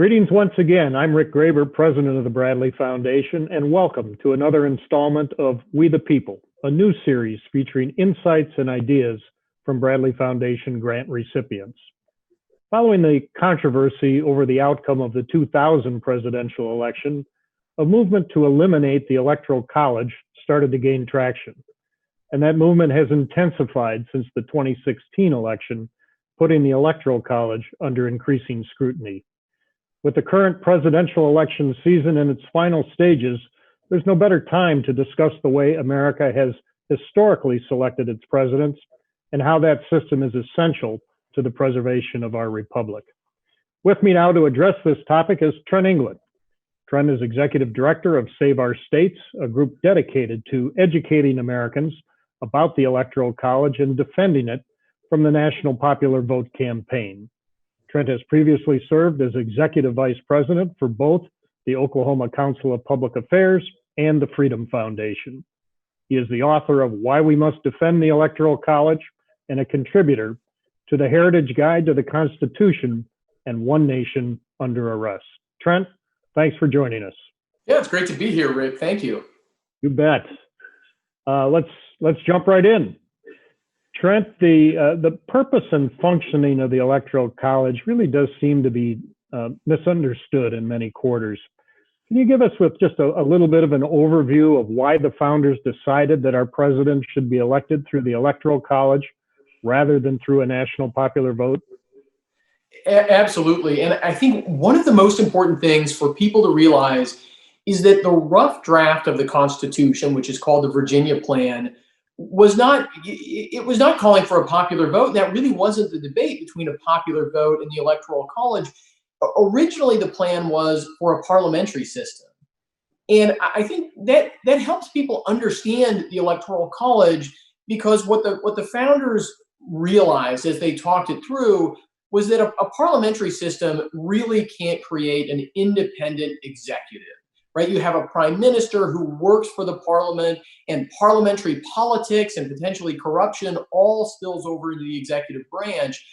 Greetings once again. I'm Rick Graber, president of the Bradley Foundation, and welcome to another installment of We the People, a new series featuring insights and ideas from Bradley Foundation grant recipients. Following the controversy over the outcome of the 2000 presidential election, a movement to eliminate the Electoral College started to gain traction. And that movement has intensified since the 2016 election, putting the Electoral College under increasing scrutiny. With the current presidential election season in its final stages, there's no better time to discuss the way America has historically selected its presidents and how that system is essential to the preservation of our republic. With me now to address this topic is Trent England. Trent is executive director of Save Our States, a group dedicated to educating Americans about the Electoral College and defending it from the National Popular Vote campaign. Trent has previously served as executive vice president for both the Oklahoma Council of Public Affairs and the Freedom Foundation. He is the author of Why We Must Defend the Electoral College and a contributor to the Heritage Guide to the Constitution and One Nation Under Arrest. Trent, thanks for joining us. Yeah, it's great to be here, Rick. Thank you. You bet. Let's jump right in. Trent, the purpose and functioning of the Electoral College really does seem to be misunderstood in many quarters. Can you give us with just a little bit of an overview of why the founders decided that our president should be elected through the Electoral College rather than through a national popular vote? Absolutely. And I think one of the most important things for people to realize is that the rough draft of the Constitution, which is called the Virginia Plan, was not calling for a popular vote. That really wasn't the debate between a popular vote and the Electoral College. Originally, the plan was for a parliamentary system. And I think that helps people understand the Electoral College, because what the founders realized as they talked it through was that a parliamentary system really can't create an independent executive. Right? You have a prime minister who works for the parliament, and parliamentary politics and potentially corruption all spills over into the executive branch.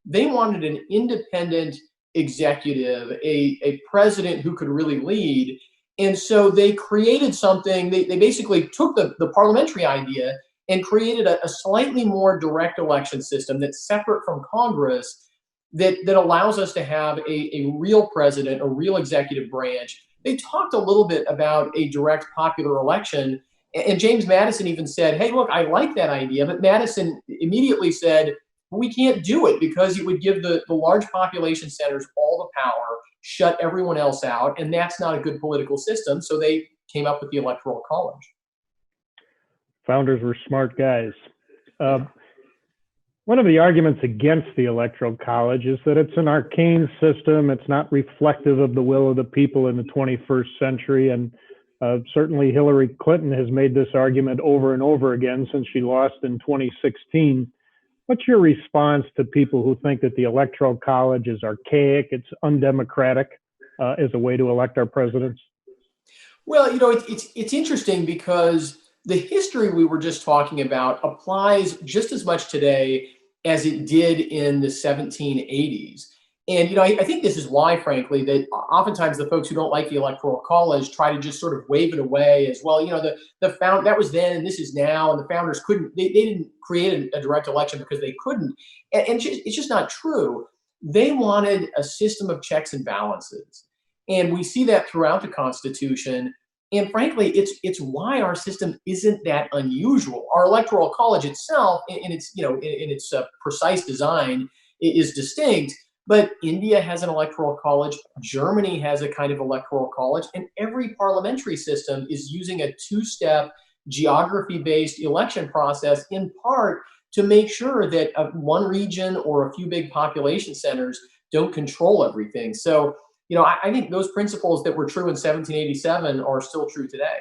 They wanted an independent executive, a president who could really lead. And so they created something, they basically took the parliamentary idea and created a slightly more direct election system that's separate from Congress, that allows us to have a real president, a real executive branch. They talked a little bit about a direct popular election, and James Madison even said, hey, look, I like that idea, but Madison immediately said, well, we can't do it because it would give the large population centers all the power, shut everyone else out, and that's not a good political system. So they came up with the Electoral College. Founders were smart guys. One of the arguments against the Electoral College is that it's an arcane system. It's not reflective of the will of the people in the 21st century. And certainly Hillary Clinton has made this argument over and over again since she lost in 2016. What's your response to people who think that the Electoral College is archaic, it's undemocratic as a way to elect our presidents? Well, it's interesting because the history we were just talking about applies just as much today as it did in the 1780s. And, I think this is why, frankly, that oftentimes the folks who don't like the Electoral College try to just sort of wave it away as, well, that was then and this is now, and the founders they didn't create a direct election because they couldn't. And it's just not true. They wanted a system of checks and balances. And we see that throughout the Constitution. And frankly, it's why our system isn't that unusual. Our Electoral College itself, in its precise design, is distinct. But India has an Electoral College. Germany has a kind of Electoral College, and every parliamentary system is using a two-step geography-based election process, in part to make sure that one region or a few big population centers don't control everything. So, I think those principles that were true in 1787 are still true today.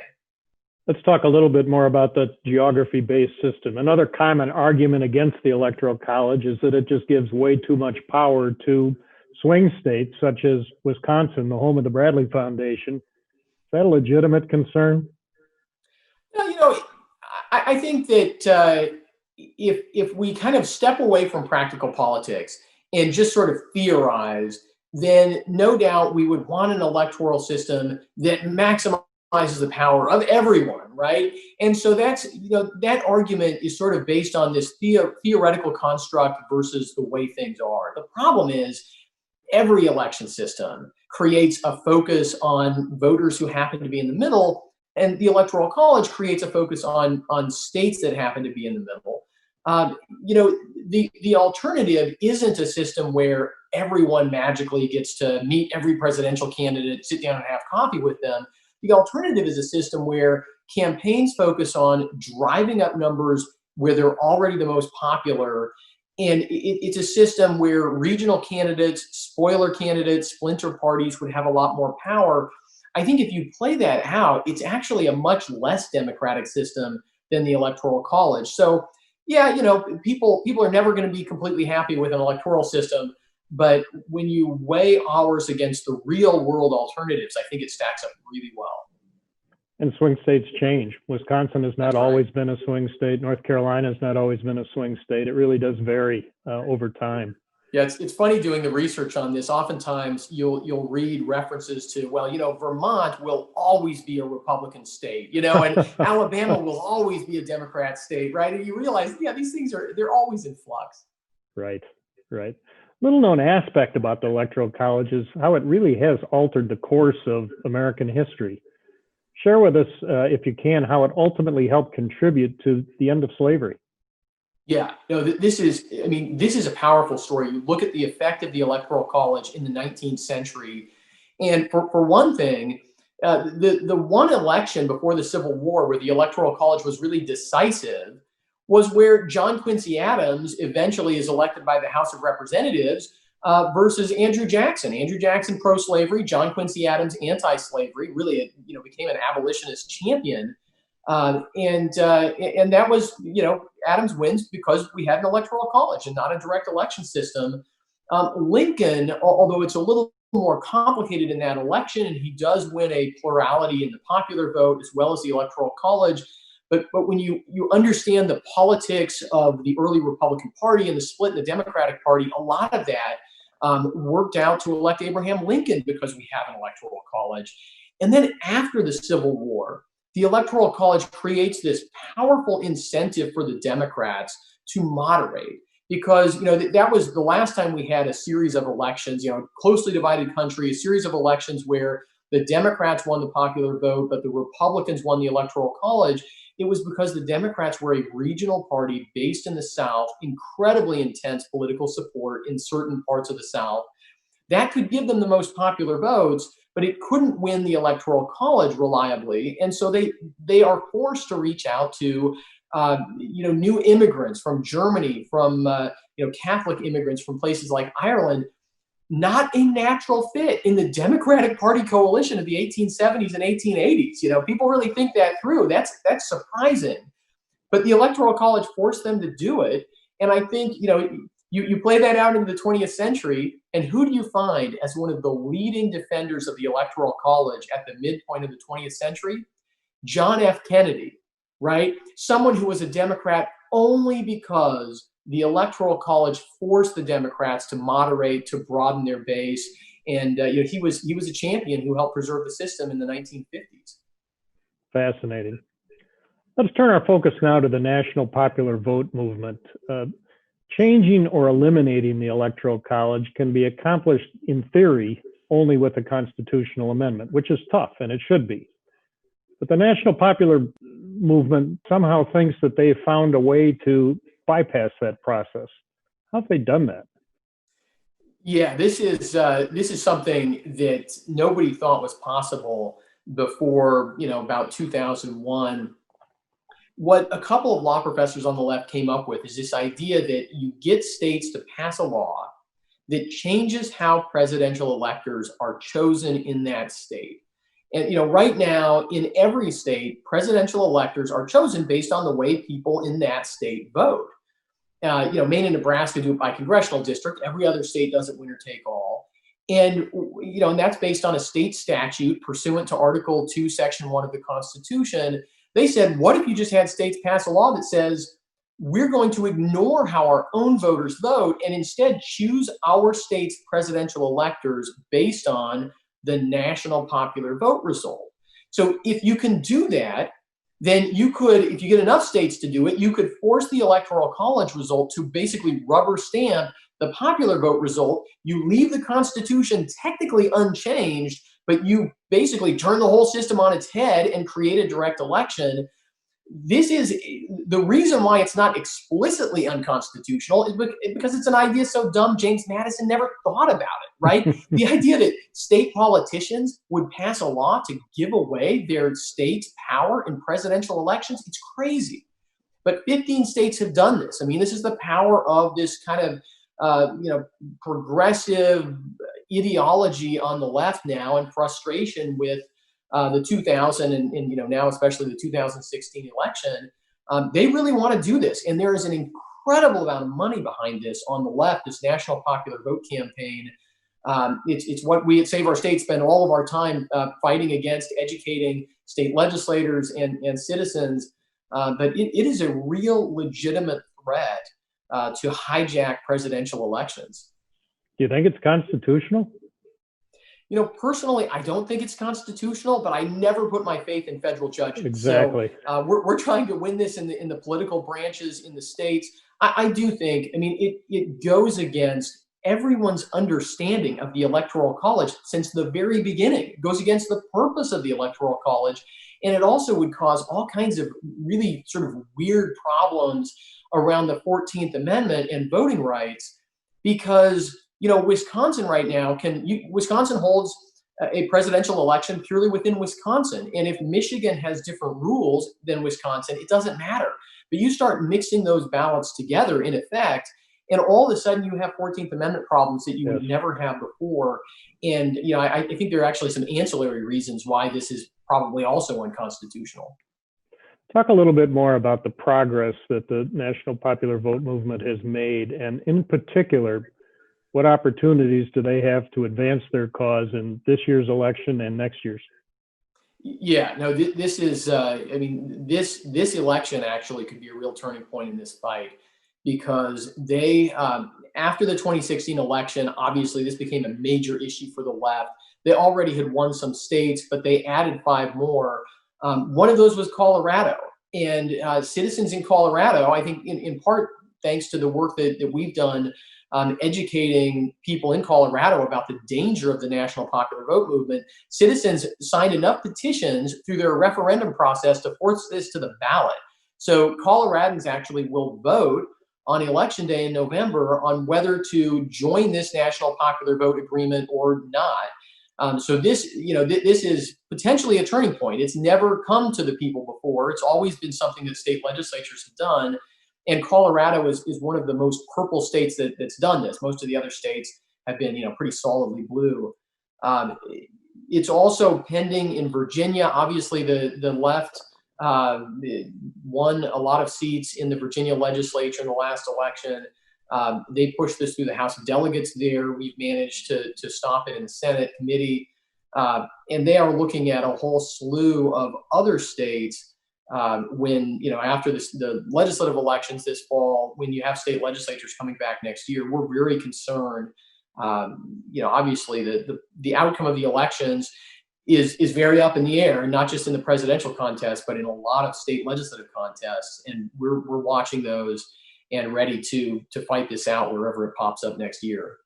Let's talk a little bit more about the geography-based system. Another common argument against the Electoral College is that it just gives way too much power to swing states, such as Wisconsin, the home of the Bradley Foundation. Is that a legitimate concern? I think that if we kind of step away from practical politics and just sort of theorize, then no doubt we would want an electoral system that maximizes the power of everyone, right? And so that's, that argument is sort of based on this theoretical construct versus the way things are. The problem is every election system creates a focus on voters who happen to be in the middle, and the Electoral College creates a focus on states that happen to be in the middle. The alternative isn't a system where everyone magically gets to meet every presidential candidate, sit down and have coffee with them. The alternative is a system where campaigns focus on driving up numbers where they're already the most popular. And it's a system where regional candidates, spoiler candidates, splinter parties would have a lot more power. I think if you play that out, it's actually a much less democratic system than the Electoral College. So, yeah, people are never going to be completely happy with an electoral system, but when you weigh ours against the real world alternatives, I think it stacks up really well. And swing states change. Wisconsin has not That's right. always been a swing state. North Carolina has not always been a swing state. It really does vary over time. Yeah, it's funny doing the research on this. Oftentimes you'll read references to, well, Vermont will always be a Republican state, and Alabama will always be a Democrat state, right? And you realize, yeah, these things they're always in flux. Right. Little known aspect about the Electoral College is how it really has altered the course of American history. Share with us, if you can, how it ultimately helped contribute to the end of slavery. Yeah, this is a powerful story. You look at the effect of the Electoral College in the 19th century. And for one thing, the one election before the Civil War where the Electoral College was really decisive was where John Quincy Adams eventually is elected by the House of Representatives versus Andrew Jackson. Andrew Jackson pro-slavery, John Quincy Adams anti-slavery, really became an abolitionist champion. And that was, Adams wins because we had an electoral college and not a direct election system. Lincoln, although it's a little more complicated in that election, and he does win a plurality in the popular vote as well as the electoral college. But when you understand the politics of the early Republican Party and the split in the Democratic Party, a lot of that worked out to elect Abraham Lincoln because we have an electoral college. And then after the Civil War, the Electoral College creates this powerful incentive for the Democrats to moderate, because that was the last time we had a series of elections, closely divided country, a series of elections where the Democrats won the popular vote, but the Republicans won the Electoral College. It was because the Democrats were a regional party based in the South, incredibly intense political support in certain parts of the South. That could give them the most popular votes, but it couldn't win the Electoral College reliably. And so they are forced to reach out to new immigrants from Germany, from Catholic immigrants from places like Ireland. Not a natural fit in the Democratic Party coalition of the 1870s and 1880s. People really think that through. That's surprising. But the Electoral College forced them to do it. And I think, you play that out into the 20th century, and who do you find as one of the leading defenders of the Electoral College at the midpoint of the 20th century? John F. Kennedy, right? Someone who was a Democrat only because the Electoral College forced the Democrats to moderate, to broaden their base. And he was a champion who helped preserve the system in the 1950s. Fascinating. Let's turn our focus now to the national popular vote movement. Changing or eliminating the Electoral College can be accomplished in theory only with a constitutional amendment, which is tough, and it should be. But the national popular movement somehow thinks that they found a way to bypass that process. How have they done that? Yeah, this is something that nobody thought was possible before, about 2001. What a couple of law professors on the left came up with is this idea that you get states to pass a law that changes how presidential electors are chosen in that state. And right now in every state, presidential electors are chosen based on the way people in that state vote. Maine and Nebraska do it by congressional district. Every other state does it winner take all. And, and that's based on a state statute pursuant to Article 2, Section 1 of the Constitution. They said, what if you just had states pass a law that says we're going to ignore how our own voters vote and instead choose our state's presidential electors based on the national popular vote result. So if you can do that, then you could, if you get enough states to do it, you could force the Electoral College result to basically rubber stamp the popular vote result. You leave the Constitution technically unchanged, but you basically turn the whole system on its head and create a direct election. This is the reason why it's not explicitly unconstitutional is because it's an idea so dumb James Madison never thought about it, right? The idea that state politicians would pass a law to give away their state's power in presidential elections, it's crazy. But 15 states have done this. I mean, this is the power of this kind of progressive ideology on the left now, and frustration with the 2000 and now especially the 2016 election. They really want to do this, and there is an incredible amount of money behind this on the left. This national popular vote campaign. It's what we at Save Our State spend all of our time fighting against, educating state legislators and citizens. But it is a real legitimate threat to hijack presidential elections. Do you think it's constitutional? Personally, I don't think it's constitutional, but I never put my faith in federal judges. Exactly. So we're trying to win this in the political branches in the states. I do think, it goes against everyone's understanding of the Electoral College since the very beginning. It goes against the purpose of the Electoral College. And it also would cause all kinds of really sort of weird problems around the 14th Amendment and voting rights, because Wisconsin right now Wisconsin holds a presidential election purely within Wisconsin. And if Michigan has different rules than Wisconsin, it doesn't matter. But you start mixing those ballots together in effect, and all of a sudden you have 14th Amendment problems that you would never have before. And I think there are actually some ancillary reasons why this is probably also unconstitutional. Talk a little bit more about the progress that the National Popular Vote movement has made, and in particular, what opportunities do they have to advance their cause in this year's election and next year's? Yeah, no, this is, this election actually could be a real turning point in this fight, because they, after the 2016 election, obviously this became a major issue for the left. They already had won some states, but they added 5 more. One of those was Colorado, and citizens in Colorado, I think in part thanks to the work that we've done educating people in Colorado about the danger of the national popular vote movement, citizens signed enough petitions through their referendum process to force this to the ballot. So Coloradans actually will vote on election day in November on whether to join this national popular vote agreement or not. So this is potentially a turning point. It's never come to the people before. It's always been something that state legislatures have done. And Colorado is one of the most purple states that's done this. Most of the other states have been, pretty solidly blue. It's also pending in Virginia. Obviously, the left won a lot of seats in the Virginia legislature in the last election. They pushed this through the House of Delegates there. We've managed to stop it in the Senate committee. And they are looking at a whole slew of other states when, after the legislative elections this fall, when you have state legislatures coming back next year. We're very concerned. Obviously the outcome of the elections is very up in the air, and not just in the presidential contest, but in a lot of state legislative contests. And we're watching those and ready to fight this out wherever it pops up next year.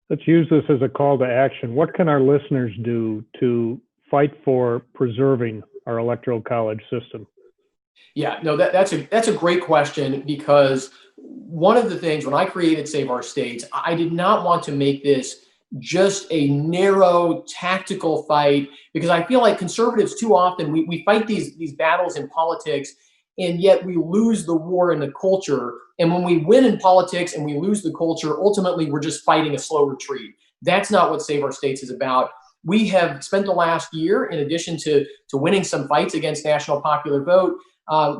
Let's use this as a call to action. What can our listeners do to fight for preserving our electoral college system? Yeah, no, that's a great question, because one of the things when I created Save Our States, I did not want to make this just a narrow tactical fight, because I feel like conservatives too often we fight these battles in politics, and yet we lose the war in the culture. And when we win in politics and we lose the culture, ultimately we're just fighting a slow retreat. That's not what Save Our States is about. We have spent the last year, in addition to winning some fights against national popular vote,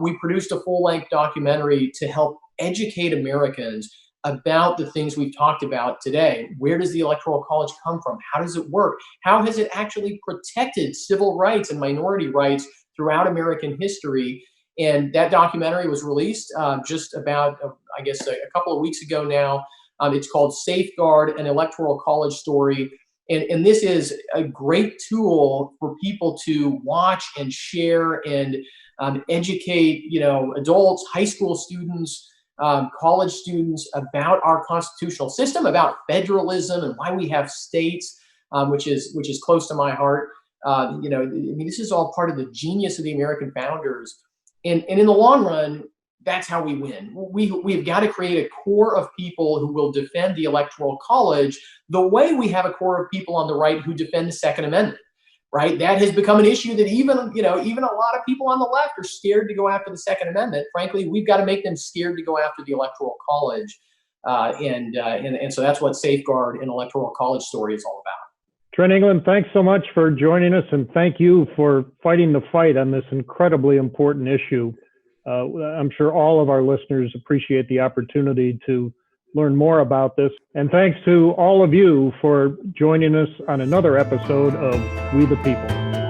we produced a full-length documentary to help educate Americans about the things we've talked about today. Where does the Electoral College come from? How does it work? How has it actually protected civil rights and minority rights throughout American history? And that documentary was released just about, I guess, a couple of weeks ago now. It's called Safeguard, an Electoral College Story. And this is a great tool for people to watch and share and educate, adults, high school students, college students about our constitutional system, about federalism and why we have states, which is close to my heart. This is all part of the genius of the American founders. And in the long run, that's how we win. We've got to create a core of people who will defend the Electoral College the way we have a core of people on the right who defend the Second Amendment, right? That has become an issue that even a lot of people on the left are scared to go after the Second Amendment. Frankly, we've got to make them scared to go after the Electoral College. And so that's what Safeguard, an Electoral College Story is all about. Trent England, thanks so much for joining us, and thank you for fighting the fight on this incredibly important issue. I'm sure all of our listeners appreciate the opportunity to learn more about this. And thanks to all of you for joining us on another episode of We the People.